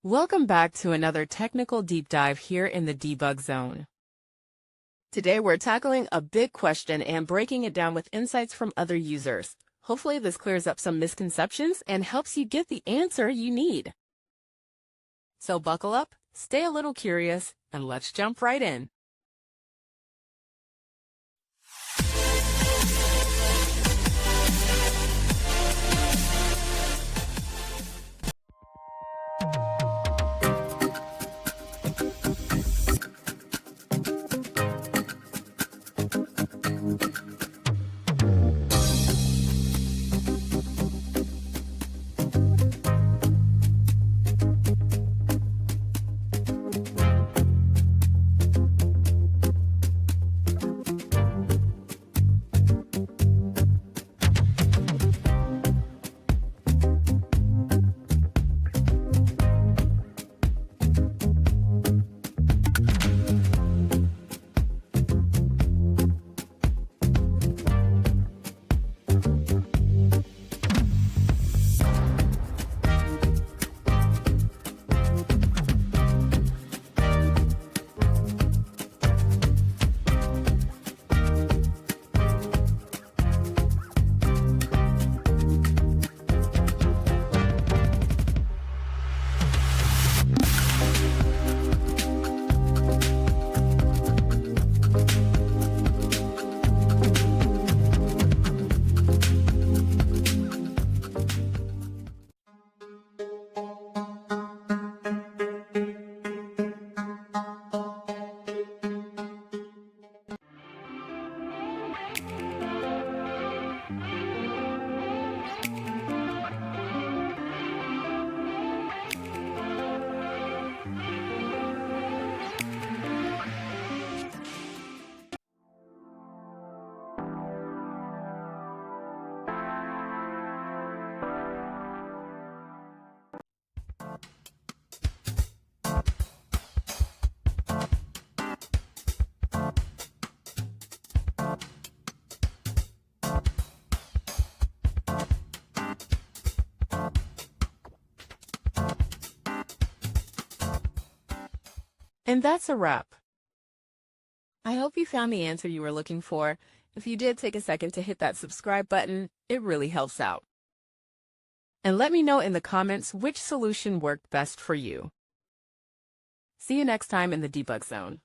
Welcome back to another technical deep dive here in the debug zone. Today we're tackling a big question and breaking it down with insights from other users. Hopefully this clears up some misconceptions and helps you get the answer you need. So buckle up, stay a little curious, and let's jump right in. And that's a wrap. I hope you found the answer you were looking for. If you did, take a second to hit that subscribe button. It really helps out. And let me know in the comments which solution worked best for you. See you next time in the debug zone.